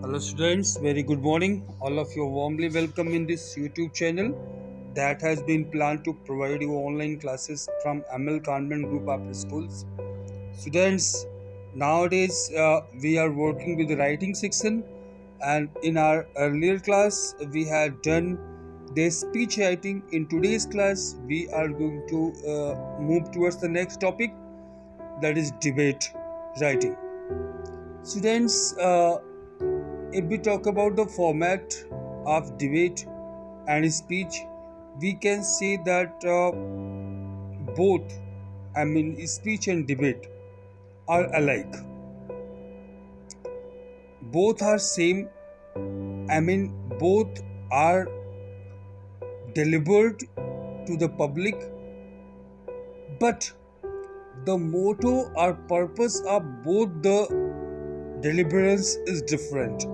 Hello students, very good morning. All of you are warmly welcome in this YouTube channel that has been planned to provide you online classes from ML Convent Group After Schools. Students, nowadays we are working with the writing section, and in our earlier class we had done the speech writing. In today's class we are going to move towards the next topic, that is debate writing. Students, if we talk about the format of debate and speech, we can say that speech and debate are alike. Both are same. Both are delivered to the public, but the motto or purpose of both the deliverance is different.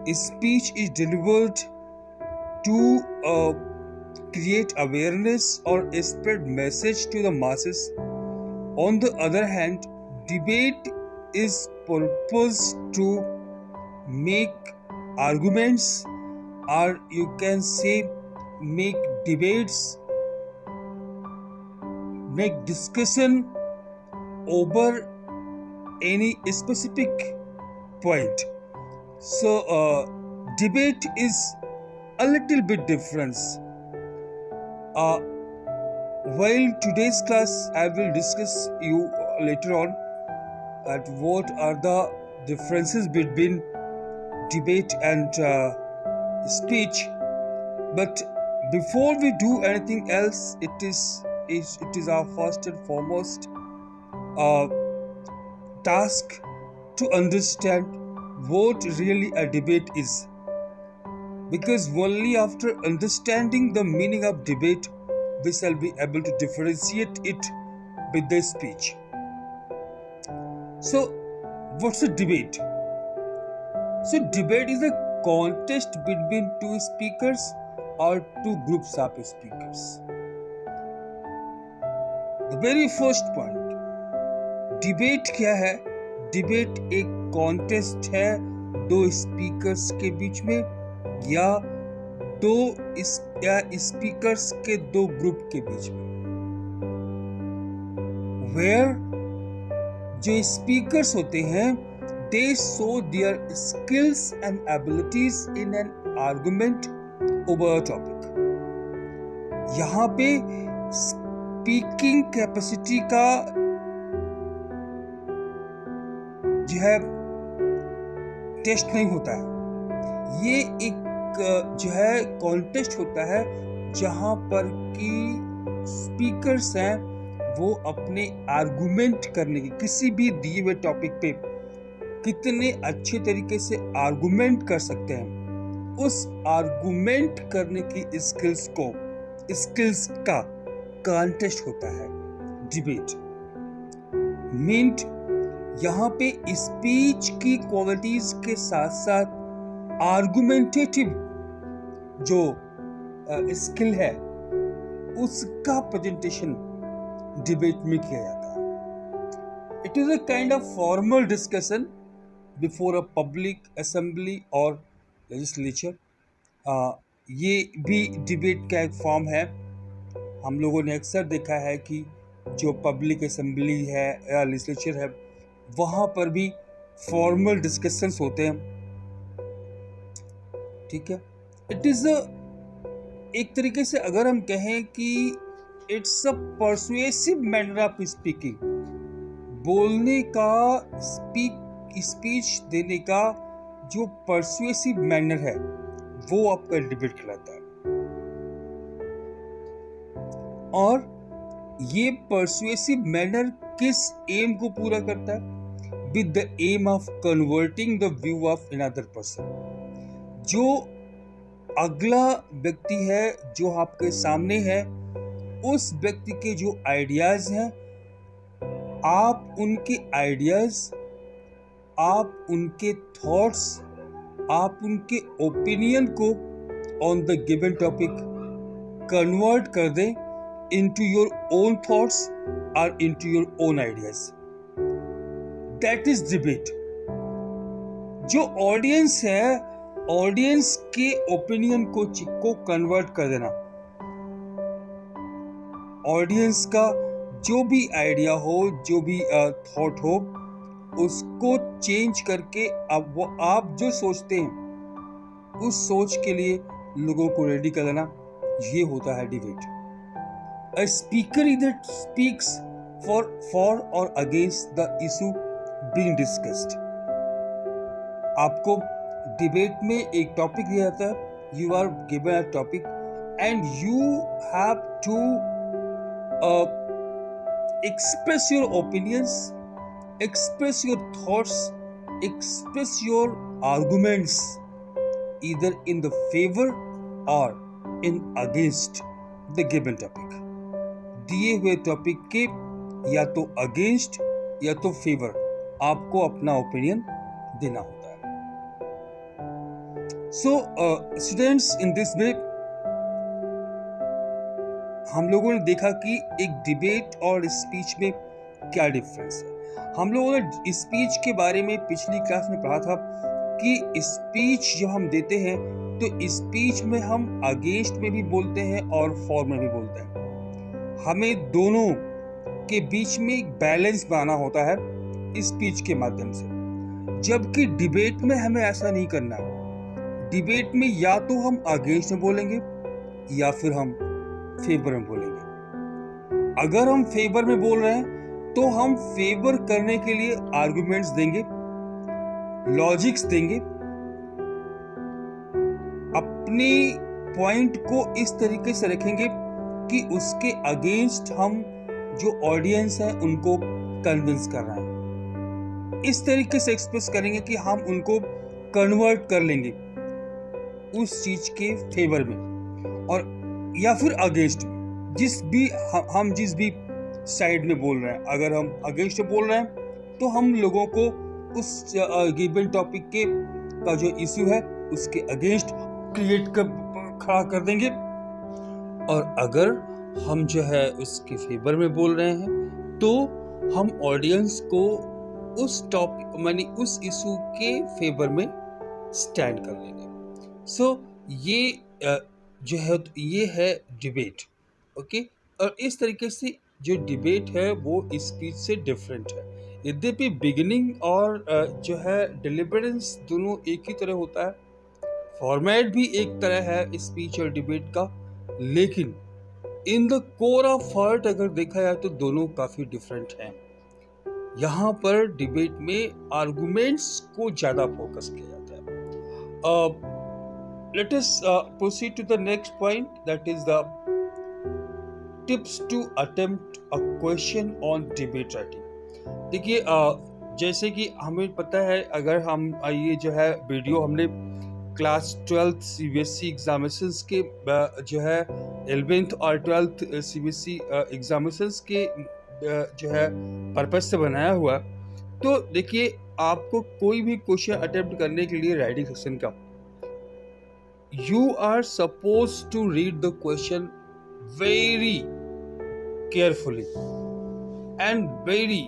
Speech is delivered to create awareness or spread message to the masses. On the other hand, debate is purpose to make arguments, or you can say make debates, make discussion over any specific point. So debate is a little bit different. While today's class I will discuss you later on at what are the differences between debate and speech. But before we do anything else, it is our first and foremost task to understand what really a debate is, because only after understanding the meaning of debate we shall be able to differentiate it with the speech. So what's a debate? So debate is a contest between two speakers or two groups of speakers. The very first point, debate क्या है? Debate एक contest है दो speakers के बीच में या speakers के दो ग्रुप के बीच में, वेयर जो स्पीकर्स होते हैं दे show their skills and abilities in an argument over a topic. यहाँ पे स्पीकिंग कैपेसिटी का जो है टेस्ट नहीं होता है. ये एक जो है कॉन्टेस्ट होता है जहां पर कि स्पीकर्स हैं वो अपने आर्गुमेंट करने की, किसी भी दिए हुए टॉपिक पे कितने अच्छे तरीके से आर्गुमेंट कर सकते हैं, उस आर्गुमेंट करने की स्किल्स का कॉन्टेस्ट होता है डिबेट. मीन्स यहाँ पे स्पीच की क्वालिटीज के साथ साथ आर्गुमेंटेटिव जो स्किल है उसका प्रेजेंटेशन डिबेट में किया जाता है. It is a kind of formal discussion before a public assembly और लेजिस्लेचर. ये भी डिबेट का एक फॉर्म है. हम लोगों ने अक्सर देखा है कि जो पब्लिक असेंबली है या लेजिस्लेचर है वहाँ पर भी फॉर्मल डिस्कशंस होते हैं. ठीक है. इट इज एक तरीके से अगर हम कहें कि it's a persuasive manner of speaking, बोलने का स्पीच देने का जो परसुएसिव मैनर है वो आपका डिबेट कहलाता है. और ये परसुएसिव मैनर किस एम को पूरा करता है? With the aim of converting the view of another person. जो अगला व्यक्ति है जो आपके सामने है, उस व्यक्ति के जो आइडियाज हैं, आप उनके आइडियाज, आप उनके थॉट्स, आप उनके ओपिनियन को on the given topic convert कर दें into your own thoughts or into your own ideas. That is debate. जो ऑडियंस है, ऑडियंस के ओपिनियन को कन्वर्ट कर देना। ऑडियंस का जो भी आइडिया हो, जो भी थॉट हो, उसको चेंज करके अब वो आप जो सोचते हैं उस सोच के लिए लोगों को रेडी कर देना, ये होता है debate. A speaker either speaks for or against the issue being discussed. आपको डिबेट में एक टॉपिक दिया जाता है, you are given a topic and you have to express your opinions, express your thoughts, express your arguments either in the favor or in against the given topic. दिए हुए topic के या तो अगेंस्ट या तो फेवर आपको अपना opinion देना होता है। So students, in this way हम लोगों ने देखा कि एक डिबेट और स्पीच में क्या डिफरेंस है। हम लोगों ने स्पीच के बारे में पिछली क्लास में पढ़ा था कि स्पीच जब हम देते हैं तो स्पीच में हम अगेंस्ट में भी बोलते हैं और फॉर में भी बोलते हैं। हमें दोनों के बीच में एक बैलेंस बनाना होता है स्पीच के माध्यम से, जबकि डिबेट में हमें ऐसा नहीं करना है। डिबेट में या तो हम अगेंस्ट में बोलेंगे या फिर हम फेवर में बोलेंगे। अगर हम फेवर में बोल रहे हैं तो हम फेवर करने के लिए आर्गुमेंट्स देंगे, लॉजिक्स देंगे, अपने पॉइंट को इस तरीके से रखेंगे कि उसके अगेंस्ट हम जो ऑडियंस है उनको कन्विंस कर रहे हैं। इस तरीके से एक्सप्रेस करेंगे कि हम उनको कन्वर्ट कर लेंगे उस चीज के फेवर में और या फिर अगेंस्ट में, जिस भी साइड में बोल रहे हैं। अगर हम अगेंस्ट में बोल रहे हैं तो हम लोगों को उस गिवन टॉपिक का जो इश्यू है उसके अगेंस्ट खड़ा कर देंगे, और अगर हम जो है उसके फेवर में बोल रहे हैं तो हम ऑडियंस को उस टॉपिक मानी उस इशू के फेवर में स्टैंड कर लेंगे। सो ये जो है ये है डिबेट। ओके, और इस तरीके से जो डिबेट है वो स्पीच से डिफरेंट है। यद्यपि बिगिनिंग और जो है डिलिबरेंस दोनों एक ही तरह होता है, फॉर्मेट भी एक तरह है स्पीच और डिबेट का, लेकिन in the core of heart अगर देखा जाए तो दोनों काफी डिफरेंट हैं। यहाँ पर डिबेट में आर्गुमेंट्स को ज्यादा फोकस किया जाता है। Let us proceed to the next point, that is the tips to attempt a question on debate writing. देखिए, जैसे कि हमें पता है, अगर हम ये जो है वीडियो हमने क्लास 12th CBSE एग्जामिनेशंस के जो है 11th और 12th CBSE एग्जामिनेशंस के जो है पर्पस से बनाया हुआ। तो देखिए, आपको कोई भी क्वेश्चन अटेम्प्ट करने के लिए राइटिंग सेक्शन का you are suppose to read the question very carefully and very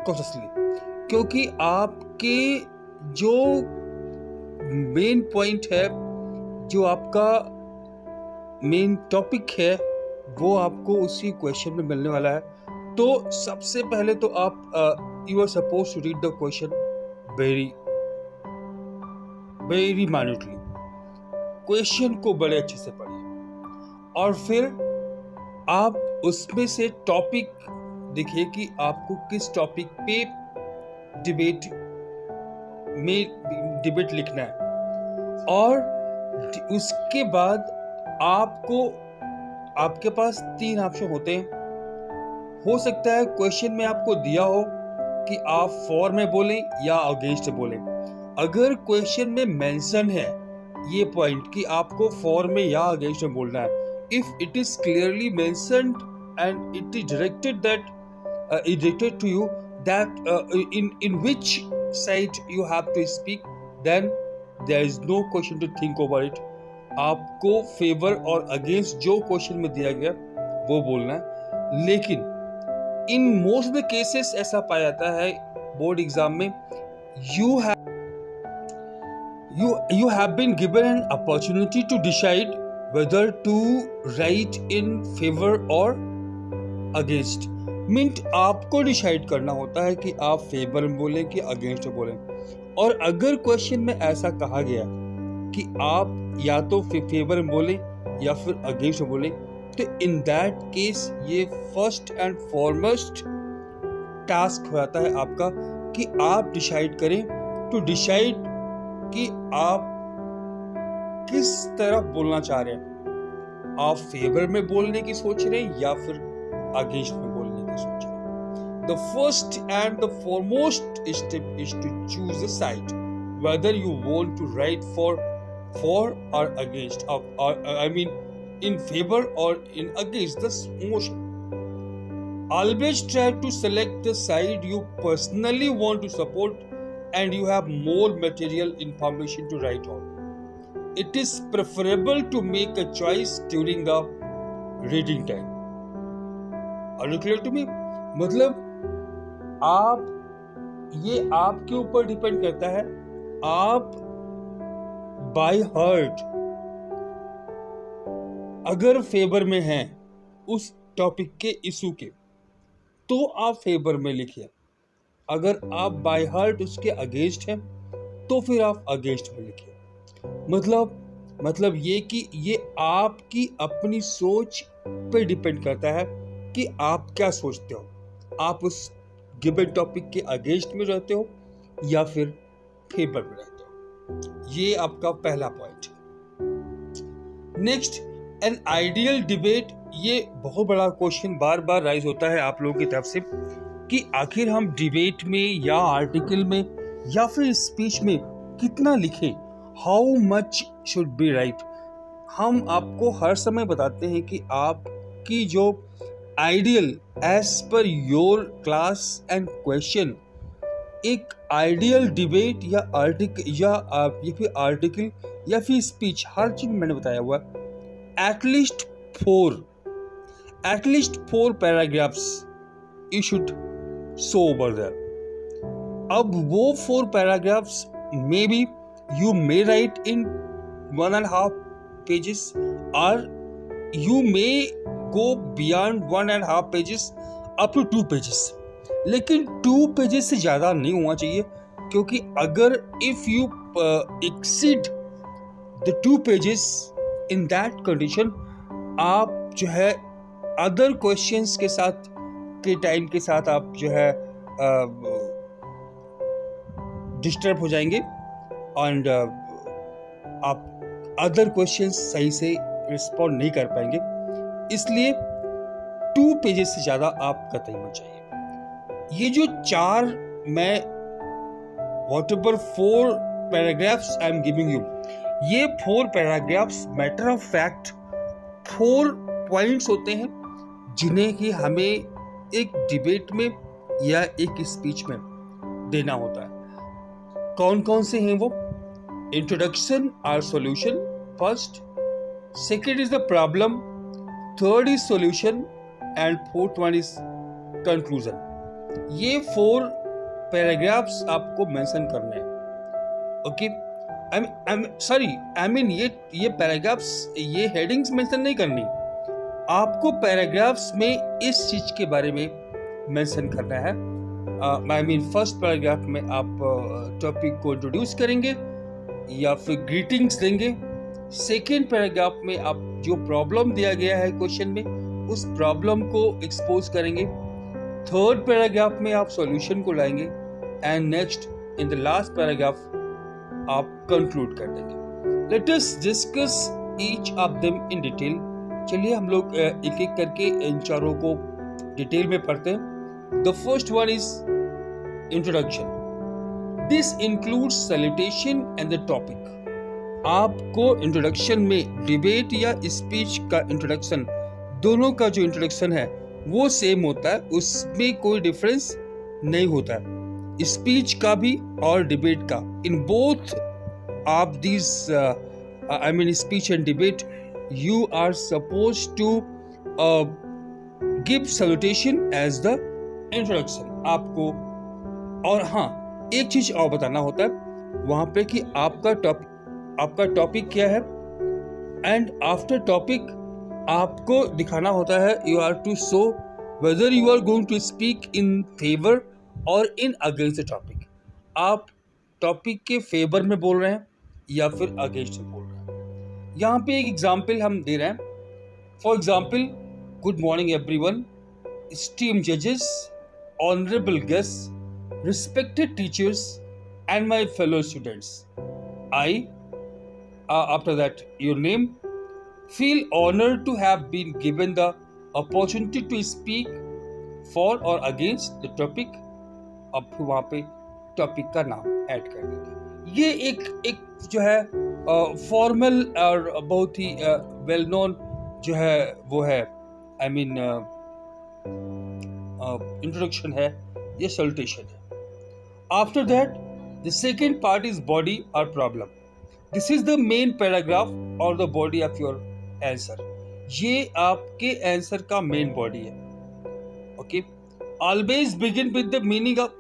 cautiously, क्योंकि आपके जो मेन पॉइंट है, जो आपका मेन टॉपिक है, वो आपको उसी क्वेश्चन में मिलने वाला है। तो सबसे पहले तो आप you are suppose to read the question very very minutely. Question को बड़े अच्छे से पढ़िए और फिर आप उसमें से टॉपिक देखिए कि आपको किस टॉपिक पे डिबेट लिखना है, और उसके बाद आपके पास 3 ऑप्शन होते हैं। हो सकता है क्वेश्चन में आपको दिया हो कि आप फॉर में बोलें या अगेंस्ट में बोलें। अगर क्वेश्चन में मेंशन है ये पॉइंट कि आपको फॉर में या अगेंस्ट में बोलना है, if it is clearly mentioned and it is directed to you that in which side you have to speak, then there is no question to think over it. आपको favour और against जो question में दिया गया वो बोलना है। लेकिन इन मोस्ट द केसेस ऐसा पाया जाता है बोर्ड एग्जाम में, you have been given an opportunity to decide whether to write in favor or against. Means आपको डिसाइड करना होता है कि आप फेवर में बोलें कि अगेंस्ट में बोलें। और अगर क्वेश्चन में ऐसा कहा गया कि आप या तो फेवर में बोलें या फिर अगेंस्ट में बोलें, तो इन दैट केस ये फर्स्ट एंड फॉरमोस्ट टास्क हो जाता है आपका कि आप डिसाइड करें, टू डिसाइड कि आप किस तरफ बोलना चाह रहे हैं। आप फेवर में बोलने की सोच रहे हैं या फिर अगेंस्ट में बोलने की सोच रहे हैं। The first and the foremost step is to choose a side, whether you want to write for or against, or I mean in favor or in against the motion. Always try to select the side you personally want to support and you have more material information to write on. It is preferable to make a choice during the reading time. Are you clear to me? मतलब ये आपके ऊपर depend करता है। आप by heart अगर favour में हैं उस टॉपिक के इशू के, तो आप फेवर में लिखिए। अगर आप बाय हार्ट उसके अगेंस्ट हैं तो फिर आप अगेंस्ट में लिखिए। मतलब ये कि ये आपकी अपनी सोच पे डिपेंड करता है कि आप क्या सोचते हो। आप उस गिवन टॉपिक के अगेंस्ट में रहते हो या फिर फेवर में रहते हो। ये आपका पहला पॉइंट है। Next, an ideal debate. ये बहुत बड़ा क्वेश्चन बार बार राइज होता है आप लोगों की तरफ से कि आखिर हम डिबेट में या आर्टिकल में या फिर स्पीच में कितना लिखें, how much should be write. हम आपको हर समय बताते हैं कि आपकी जो ideal as per your class and question, एक आइडियल डिबेट या आर्टिकल या फिर स्पीच, हर चीज मैंने बताया हुआ at least 4 paragraphs you should show over there. अब वो 4 paragraphs may be you may write in 1.5 pages or you may go beyond 1.5 pages up to 2 pages, लेकिन 2 pages से ज़्यादा नहीं होना चाहिए, क्योंकि अगर if you exceed the 2 pages in that condition, आप जो है other questions के साथ के टाइम के साथ आप जो है डिस्टर्ब हो जाएंगे एंड आप अदर क्वेश्चंस सही से रिस्पॉन्ड नहीं कर पाएंगे। इसलिए 2 पेजेस से ज़्यादा आप कतई मत चाहिए। ये जो 4 मैं whatever 4 paragraphs I am giving you, ये 4 paragraphs matter of fact 4 points होते हैं जिन्हें कि हमें एक डिबेट में या एक स्पीच में देना होता है। कौन कौन से हैं वो? इंट्रोडक्शन और solution first, second is the problem, third is solution and fourth one is conclusion. ये 4 पैराग्राफ्स आपको मेंशन करने हैं। ओके, आई मीन ये पैराग्राफ्स, ये हेडिंग्स मेंशन नहीं करनी, आपको पैराग्राफ्स में इस चीज के बारे में मेंशन करना है। आई मीन फर्स्ट पैराग्राफ में आप टॉपिक को इंट्रोड्यूस करेंगे या फिर ग्रीटिंग्स देंगे। सेकेंड पैराग्राफ में आप जो प्रॉब्लम दिया गया है क्वेश्चन में, उस प्रॉब्लम को एक्सपोज करेंगे। थर्ड पैराग्राफ में आप सॉल्यूशन को लाएंगे and next in the last paragraph आप कंक्लूड कर देंगे। Late us discuss each of them in detail. चलिए हम लोग एक एक करके इन चारों को डिटेल में पढ़ते हैं। The first one is introduction. This includes salutation and the topic. आपको इंट्रोडक्शन में डिबेट या स्पीच का इंट्रोडक्शन, दोनों का जो इंट्रोडक्शन है वो सेम होता है, उसमें कोई डिफरेंस नहीं होता है। स्पीच का भी और डिबेट का, in both of this I mean speech and debate you are supposed to give salutation as the introduction आपको। और हाँ, एक चीज और बताना होता है वहां पे कि आपका टॉपिक क्या है, एंड आफ्टर टॉपिक आपको दिखाना होता है, you are to show whether you are going to speak in favour और इन अगेंस्ट द टॉपिक। आप टॉपिक के फेवर में बोल रहे हैं या फिर अगेंस्ट में बोल रहे हैं। यहाँ पे एक एग्जाम्पल हम दे रहे हैं। For example, good morning everyone, esteemed judges, honorable guests, respected teachers, and my fellow students. I, after that, your name, feel honored to have been given the opportunity to speak for or against the topic. अब वहाँ पे topic का नाम add कर देंगे। ये एक जो है फॉर्मल और बहुत ही वेल नोन जो है वो है, आई मीन इंट्रोडक्शन है, ये सल्यूटेशन है। After that the second part is body और problem. This is the main paragraph और the body of your answer. ये आपके आंसर का मेन बॉडी है। Okay, always begin with the meaning of,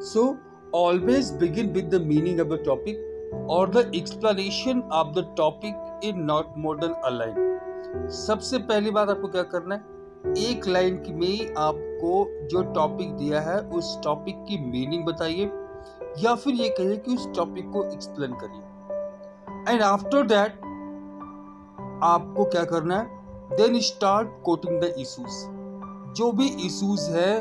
so always begin with the meaning of the topic और the explanation of the topic in not more than a line. सबसे पहली बात आपको क्या करना है, एक लाइन में आपको जो टॉपिक दिया है उस टॉपिक की मीनिंग बताइए, या फिर ये कहिए कि उस टॉपिक को एक्सप्लेन करिए। एंड आफ्टर दैट आपको क्या करना है, then start quoting the issues. जो भी इश्यूज है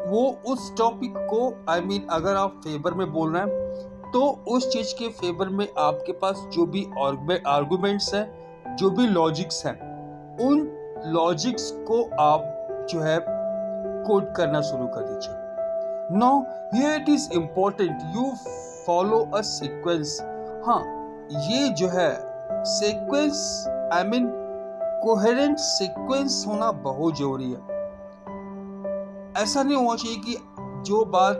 वो उस टॉपिक को, आई मीन अगर आप फेवर में बोल रहे हैं तो उस चीज के फेवर में आपके पास जो भी आर्गुमेंट्स हैं, जो भी लॉजिक्स हैं, उन लॉजिक्स को आप जो है कोट करना शुरू कर दीजिए। Now here it is important you follow a sequence. हाँ, ये जो है sequence, I mean coherent sequence होना बहुत जरूरी है। ऐसा नहीं होना चाहिए कि जो बात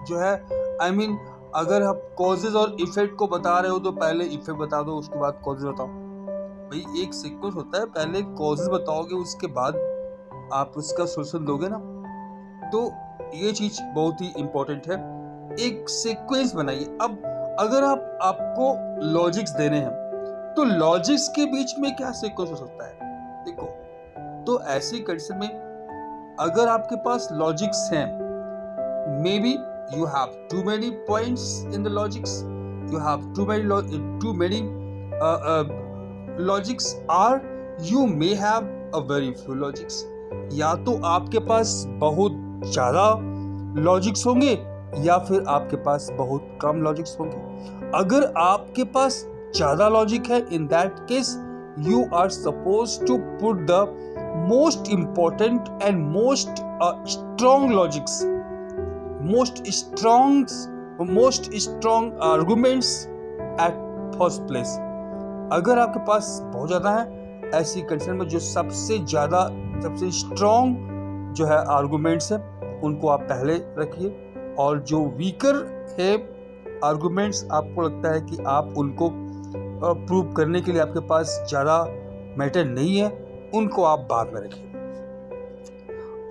जो है, आई मीन अगर आप कॉजेज और इफेक्ट को बता रहे हो तो पहले इफेक्ट बता दो, उसके बाद कॉजेज बताओ। भाई एक सीक्वेंस होता है, पहले कॉजेज बताओगे उसके बाद आप उसका सोल्यूशन दोगे ना। तो ये चीज बहुत ही इंपॉर्टेंट है, एक सीक्वेंस बनाइए। अब अगर आपको लॉजिक्स देने हैं तो लॉजिक्स के बीच में क्या सीक्वेंस हो सकता है, देखो। तो ऐसी कंडीशन में अगर आपके पास लॉजिक्स हैं, मे be you have too many points in the logics, you have too many logics, or you may have a very few logics। या तो आपके पास बहुत ज़्यादा लॉजिक्स होंगे या फिर आपके पास बहुत कम लॉजिक्स होंगे। अगर आपके पास ज़्यादा लॉजिक है, in that case you are supposed to put the most important and most strong logics, most strong arguments at first place। अगर आपके पास बहुत ज़्यादा है, ऐसी कंडीशन में जो सबसे स्ट्रॉन्ग जो है आर्गुमेंट्स है उनको आप पहले रखिए, और जो वीकर है आर्गुमेंट्स आपको लगता है कि आप उनको प्रूव करने के लिए आपके पास ज़्यादा मैटर नहीं है, उनको आप बाद में रखिए।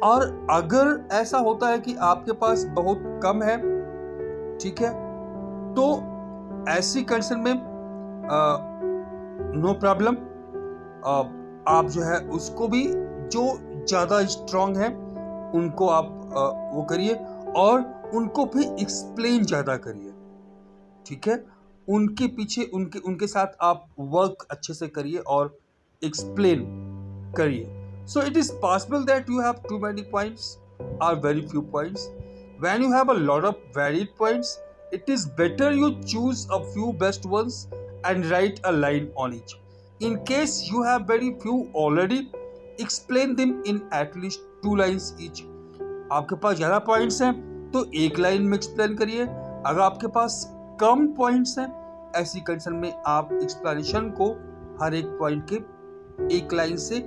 और अगर ऐसा होता है कि आपके पास बहुत कम है, ठीक है, तो ऐसी कंडीशन में नो प्रॉब्लम, आप जो है उसको भी जो ज़्यादा स्ट्रॉन्ग है उनको आप वो करिए और उनको भी एक्सप्लेन ज़्यादा करिए, ठीक है। उनके पीछे उनके साथ आप वर्क अच्छे से करिए और एक्सप्लेन करिए। So it is possible that you have too many points or very few points. When you have a lot of varied points, it is better you choose a few best ones and write a line on each. In case you have very few already, explain them in at least 2 lines each. आपके पास ज़्यादा points हैं तो एक line में explain करिए। अगर आपके पास कम points हैं, ऐसी कंडीशन में आप एक्सप्लेनेशन को हर एक पॉइंट के एक लाइन से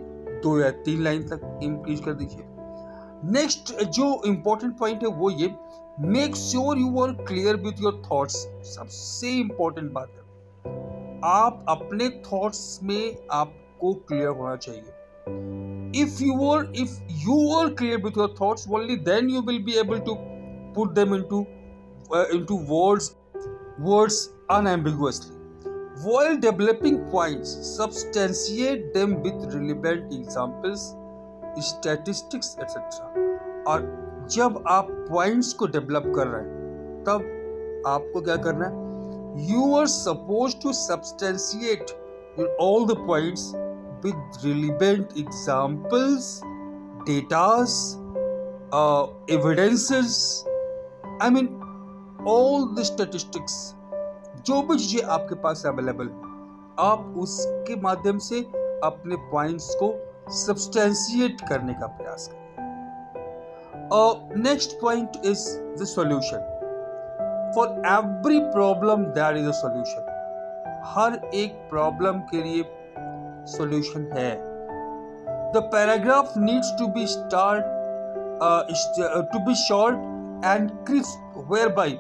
2 या 3 लाइन तक इंक्रीज कर दीजिए। नेक्स्ट जो इंपॉर्टेंट पॉइंट है वो ये, make sure you are clear with your thoughts. सबसे इंपॉर्टेंट बात है, आप अपने थॉट्स में आपको क्लियर होना चाहिए। If you are clear with your thoughts, only then you will be able to put them into words unambiguously. While developing points, substantiate them with relevant examples, statistics, etc. और जब आप points को develop कर रहे हैं तब आपको क्या करना है? You are supposed to substantiate all the points with relevant examples, datas, evidences, I mean all the statistics, जो भी चीजें आपके पास अवेलेबल आप उसके माध्यम से अपने पॉइंट्स को सब्सटेंशिएट करने का प्रयास करें. Next point is the solution. For every problem there is a solution. हर एक प्रॉब्लम के लिए सॉल्यूशन है. The paragraph needs to be short and crisp, whereby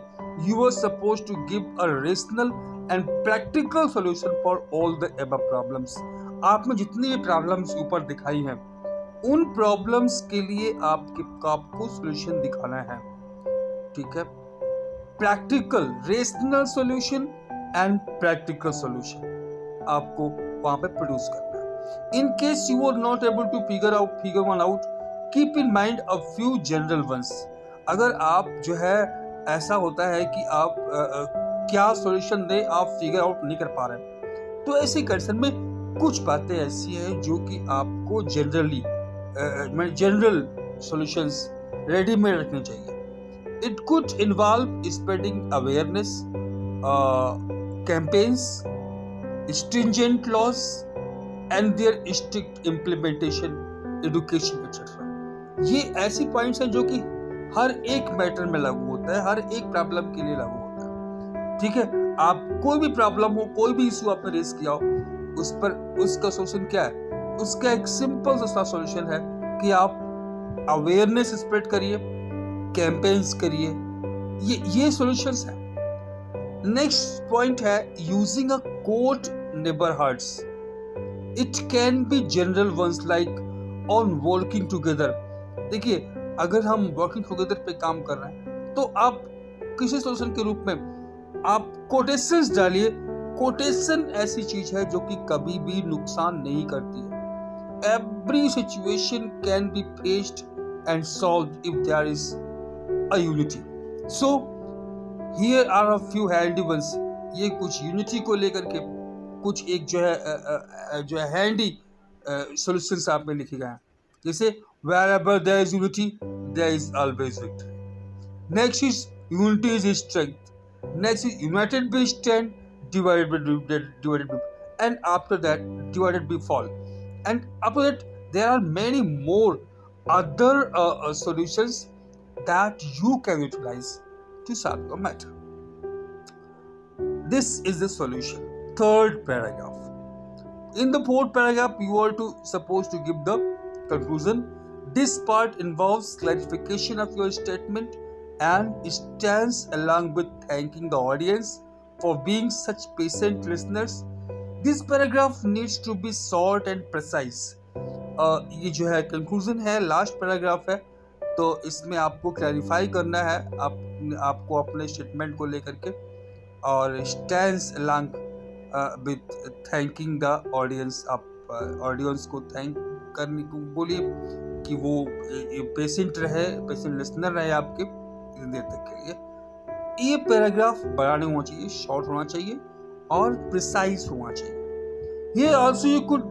you are supposed to give a rational and practical solution for all the above problems. आपने जितनी भी problems ऊपर दिखाई हैं उन प्रॉब्लम्स के लिए आपको सॉल्यूशन दिखाना है. ठीक है? Practical, rational solution and practical solution आपको वहां पे प्रोड्यूस करना है. In case you are not able to figure one out, keep in mind a few general ones. अगर आप जो है ऐसा होता है कि आप क्या सॉल्यूशन दें आप फिगर आउट नहीं कर पा रहे हैं, तो ऐसी कंडीशन में कुछ बातें ऐसी हैं जो कि आपको जनरल सॉल्यूशंस रेडीमेड रखने चाहिए. It could involve spreading awareness, campaigns, stringent laws and their strict implementation, education etcetera. ये ऐसी पॉइंट्स हैं जो कि हर एक मैटर में लागू होता है, हर एक प्रॉब्लम के लिए लागू होता है. ठीक है? आप कोई भी प्रॉब्लम हो, कोई भी इशू आपने रेज किया हो, उस पर उसका सॉल्यूशन क्या है? उसका एक सिंपल सा सॉल्यूशन है कि आप अवेयरनेस स्प्रेड करिए, कैंपेन्स करिए. ये सॉल्यूशंस है. नेक्स्ट पॉइंट है using a quote never hurts. It can be general ones like on working together. देखिए, अगर हम वर्किंग टुगेदर पे काम कर रहे हैं तो आप किसी सॉल्यूशन के रूप में आप कोटेशंस डालिए. कोटेशन ऐसी चीज है जो कि कभी भी नुकसान नहीं करती है. Every situation can be faced and solved if there is a unity. So here are a few handy ones. ये कुछ यूनिटी को लेकर के कुछ एक जो है हैंडी सॉल्यूशंस आप में लिखे गए हैं. जैसे wherever there is unity, there is always victory. Next is unity is strength. Next is united we stand, divided we, and after that divided we fall. And after that there are many more other solutions that you can utilize to solve the matter. This is the solution. Third paragraph. In the fourth paragraph, you are supposed to give the conclusion. This part involves clarification of your statement and stands along with thanking the audience for being such patient listeners. This paragraph needs to be short and precise. ये जो है conclusion है, last paragraph है, तो इसमें आपको clarify करना है आपको अपने स्टेटमेंट को लेकर के, और stands along with thanking the audience. आप ऑडियंस को थैंक करने को बोलिए कि वो पेशेंट लिसनर रहे आपके इतनी देर तक के लिए. ये पैराग्राफ बड़ा नहीं होना चाहिए, शॉर्ट होना चाहिए और प्रिसाइज होना चाहिए. Here also you could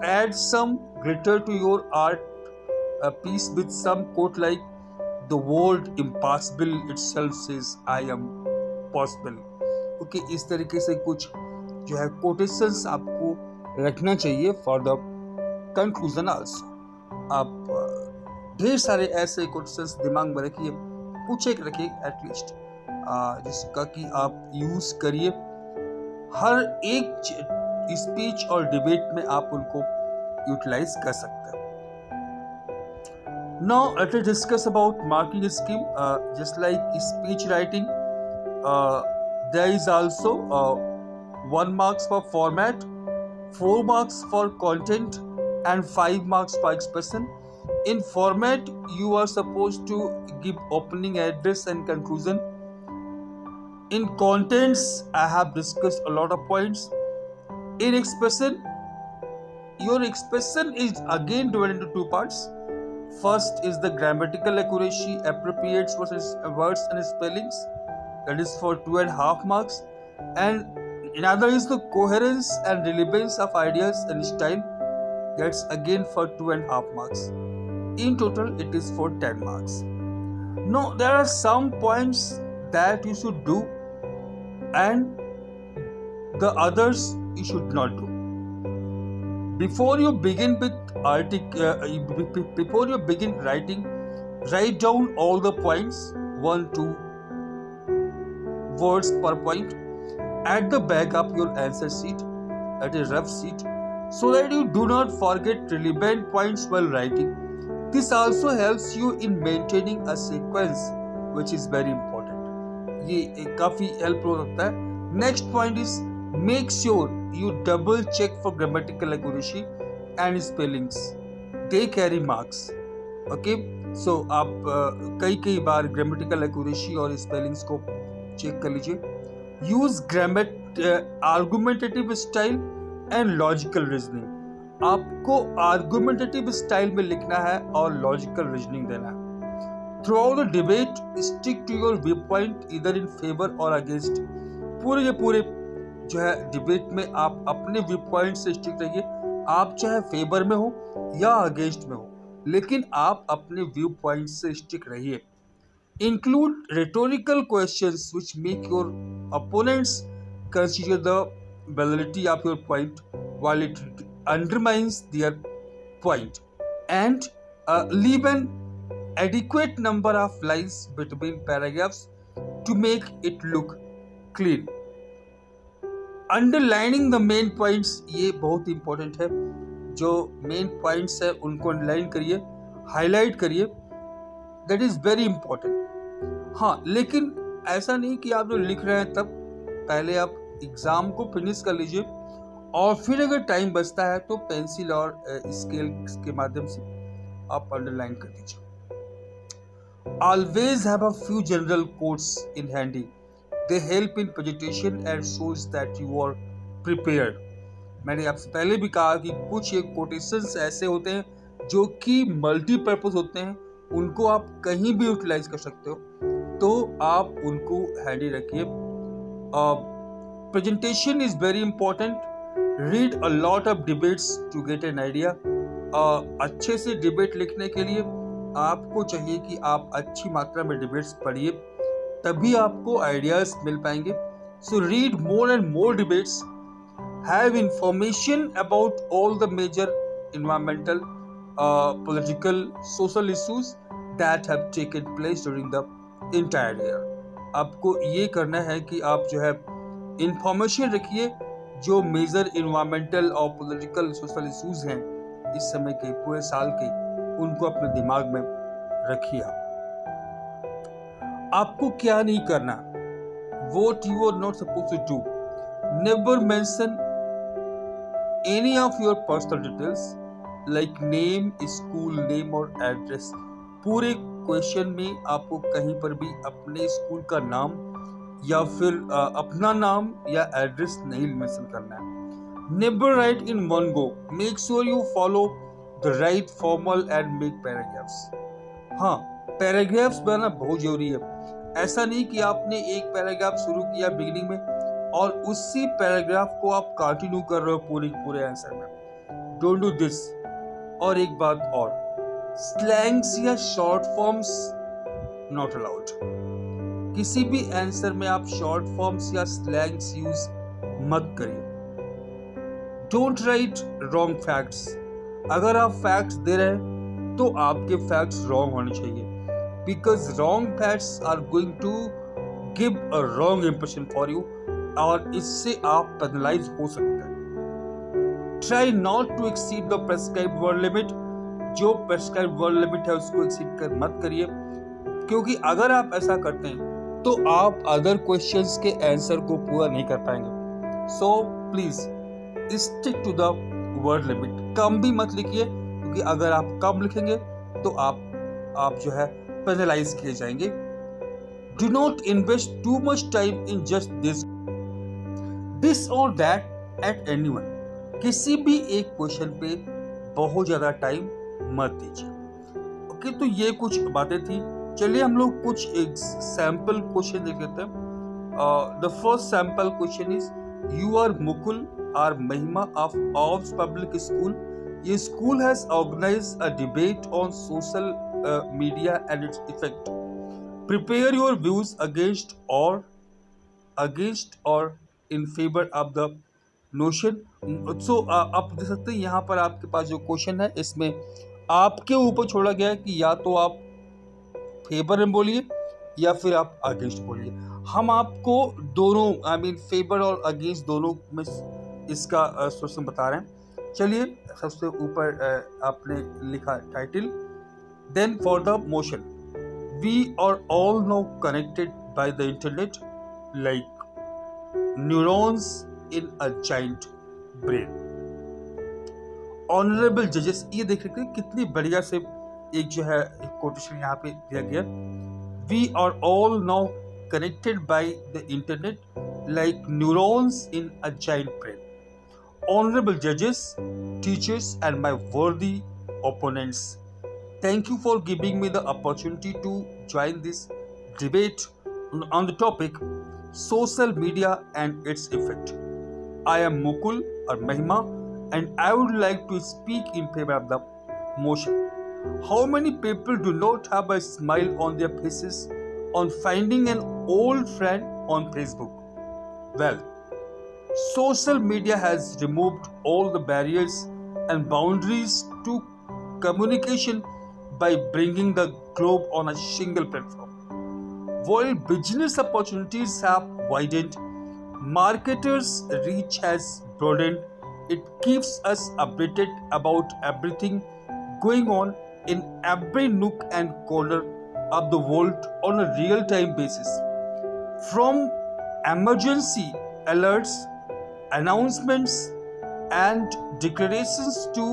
add some glitter to your art piece with some quote like the word impossible itself says I am possible. Okay, इस तरीके से कुछ जो है कोटेशंस आपको रखना चाहिए फॉर द कंक्लूजन आल्सो. आप ढेर सारे ऐसे क्वेश्चंस दिमाग में रखिए, कुछ एक रखिए एटलीस्ट, जिसका कि आप यूज करिए. हर एक स्पीच और डिबेट में आप उनको यूटिलाइज कर सकते हैं. Now let us discuss about marking scheme. Just like speech writing, there is also 1 marks for format, 4 marks for content and 5 marks for expression. In format, you are supposed to give opening address and conclusion. In contents, I have discussed a lot of points. In expression, your expression is again divided into two parts. First is the grammatical accuracy, appropriate words and spellings, that is for 2.5 marks. And another is the coherence and relevance of ideas and style, that's again for 2.5 marks. In total, it is for 10 marks. Now, there are some points that you should do and the others you should not do. Before you begin writing, write down all the points, 1-2 words per point, at the back of your answer sheet, at a rough sheet, so that you do not forget relevant points while writing. This also helps you in maintaining a sequence, which is very important. ये काफी help हो सकता है. Next point is make sure you double check for grammatical accuracy and spellings. They carry marks. Okay, so आप कई बार grammatical accuracy और spellings को check कर लीजिए. Use argumentative style and logical reasoning. आपको आर्गुमेंटेटिव स्टाइल में लिखना है और लॉजिकल रीजनिंग देना है. Throughout the debate stick to your viewpoint either in favour और अगेंस्ट. पूरे के पूरे जो है डिबेट में आप अपने व्यू पॉइंट से स्टिक रहिए. आप चाहे फेवर में हो या अगेंस्ट में हो, लेकिन आप अपने व्यू पॉइंट से स्टिक रहिए. Include rhetorical questions which make your opponents consider the validity of your point while it undermines their point, and leave an adequate number of lines between paragraphs to make it look clean. Underlining the main points, ये बहुत important है. जो main points है उनको underline करिए, highlight करिए, that is very important. हाँ, लेकिन ऐसा नहीं कि आप जो लिख रहे हैं तब पहले आप एग्जाम को फिनिश कर लीजिए और फिर अगर टाइम बचता है तो पेंसिल और स्केल के माध्यम से आप अंडरलाइन कर दीजिए. Always have a few general quotes in handy. They help in presentation and shows that you are prepared. मैंने आपसे पहले भी कहा कि कुछ एक कोटेशंस ऐसे होते हैं जो कि मल्टीपर्पज होते हैं, उनको आप कहीं भी यूटिलाइज कर सकते हो, तो आप उनको हैंडी रखिए. Presentation is very important. Read a lot of debates to get an idea. अच्छे से डिबेट लिखने के लिए आपको चाहिए कि आप अच्छी मात्रा में डिबेट्स पढ़िए, तभी आपको आइडियाज मिल पाएंगे. So read more and more debates. Have information about all the major environmental, political, social issues that have taken place during the entire year. आपको ये करना है कि आप जो है इंफॉर्मेशन रखिए जो मेजर इन्वायरमेंटल और पॉलिटिकल सोशल इश्यूज हैं इस समय के पूरे साल के, उनको अपने दिमाग में रखिए. आपको क्या नहीं करना, what you are not supposed to do. Never mention any of your personal details like name, school name और address. पूरे क्वेश्चन में आपको कहीं पर भी अपने स्कूल का नाम या फिर अपना नाम या एड्रेस नहीं मेंशन करना है. Never write in one go. Make sure you follow the right formal and make paragraphs. हाँ, पैराग्राफ्स बनाना बहुत जरूरी है. ऐसा नहीं कि आपने एक पैराग्राफ शुरू किया बिगिनिंग में और उसी पैराग्राफ को आप कंटिन्यू कर रहे हो पूरे आंसर में. Don't do this. और एक बात और, स्लैंग्स या शॉर्ट फॉर्म्स नॉट अलाउड. किसी भी आंसर में आप शॉर्ट फॉर्म्स या स्लैंग्स यूज मत करिए. Don't write wrong facts. अगर आप फैक्ट्स दे रहे हैं तो आपके फैक्ट्स रॉन्ग होने चाहिए, because wrong facts are going to give a wrong impression for you और इससे आप पेनलाइज हो सकते हैं. Try not to exceed the prescribed word limit. जो प्रेस्क्राइब्ड वर्ड लिमिट है उसको एक्सीड कर मत करिए, क्योंकि अगर आप ऐसा करते हैं तो आप अदर क्वेश्चंस के आंसर को पूरा नहीं कर पाएंगे. So please stick to the word limit. कम भी मत लिखिए, क्योंकि अगर आप कम लिखेंगे तो आप जो है पेनलाइज किए जाएंगे। Do not invest too much time in just this और दैट एट एनीवन। किसी भी एक क्वेश्चन पे बहुत ज्यादा टाइम मत दीजिए। ओके, तो ये कुछ बातें थी। चलिए हम लोग कुछ एक सैंपल क्वेश्चन देख लेते हैं। The first sample question is, you are Mukul or Mahima of ऑब्स पब्लिक स्कूल। ये school has organised a debate on social media and its effect. Prepare your views against or in favour of the notion. सो आप देख सकते हैं यहाँ पर आपके पास जो क्वेश्चन है इसमें आपके ऊपर छोड़ा गया है कि या तो आप फेवर में बोलिए या फिर आप अगेंस्ट बोलिए। हम आपको दोनों फेवर और अगेंस्ट दोनों में इसका सोल्यूशन बता रहे हैं। चलिए, सबसे ऊपर आपने लिखा title, then for the motion, we are all now connected by the internet like neurons in a giant brain. Honourable जजेस, ये देख सकते हैं कितनी बढ़िया से एक जो है कोटेशन यहाँ पे दिया गया। We are all now connected by the internet like neurons in a giant brain. Honorable judges, teachers, and my worthy opponents, thank you for giving me the opportunity to join this debate on the topic social media and its effect. I am Mukul or Mahima, and I would like to speak in favor of the motion. How many people do not have a smile on their faces on finding an old friend on Facebook? Well, social media has removed all the barriers and boundaries to communication by bringing the globe on a single platform. While business opportunities have widened, marketers' reach has broadened. It keeps us updated about everything going on in every nook and corner of the world on a real-time basis. From emergency alerts, announcements, and declarations to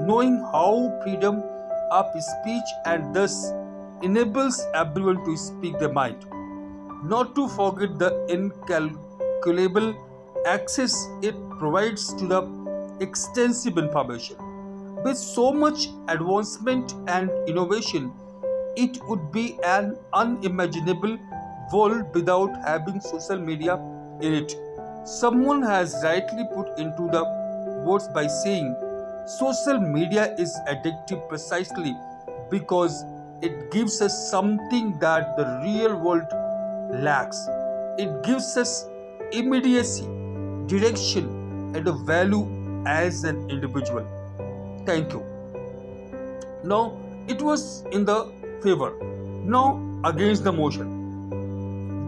knowing how freedom of speech and thus enables everyone to speak their mind. Not to forget the incalculable access it provides to the extensive information. With so much advancement and innovation, it would be an unimaginable world without having social media in it. Someone has rightly put into the words by saying, social media is addictive precisely because it gives us something that the real world lacks. It gives us immediacy, direction, and a value as an individual. Thank you. Now, it was in the favor, now against the motion.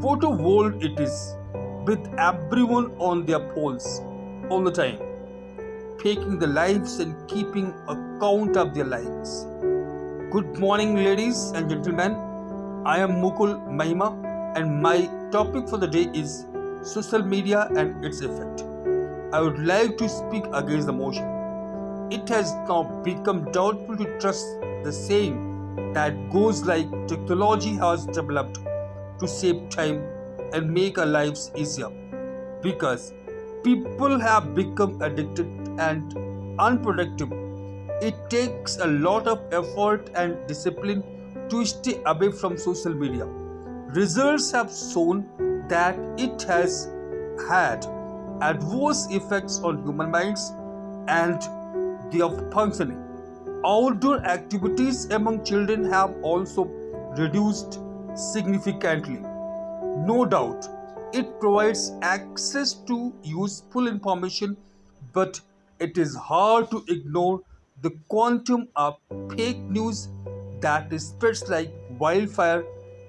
What a world it is, with everyone on their poles all the time, faking the lives and keeping account of their lives. Good morning, ladies and gentlemen. I am Mukul Mahima, and my topic for the day is social media and its effect. I would like to speak against the motion. It has now become doubtful to trust the saying that goes like, technology has developed to save time and make our lives easier, because people have become addicted and unproductive. It takes a lot of effort and discipline to stay away from social media. Results have shown that it has had adverse effects on human minds and their functioning. Outdoor activities among children have also reduced significantly. No doubt, it provides access to useful information, but it is hard to ignore the quantum of fake news that spreads like wildfire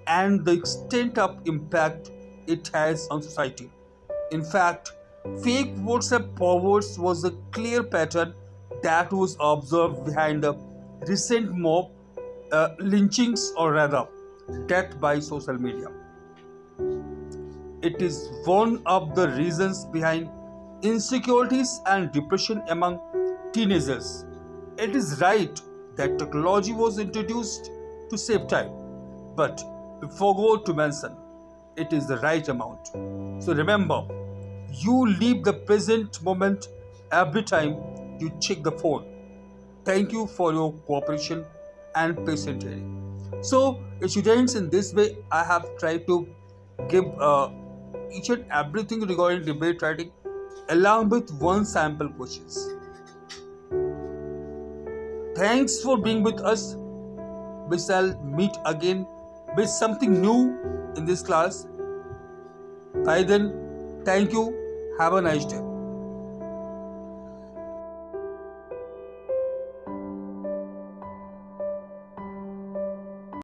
and the extent of impact it has on society. In fact, fake WhatsApp forwards was a clear pattern that was observed behind the recent mob lynchings, or rather death by social media. It is one of the reasons behind insecurities and depression among teenagers. It is right that technology was introduced to save time, but we forgot to mention it is the right amount. So remember, you leave the present moment every time you check the phone. Thank you for your cooperation and patient hearing. So, students, in this way, I have tried to give each and everything regarding debate writing, along with one sample questions. Thanks for being with us. We shall meet again with something new in this class. By then, thank you. Have a nice day.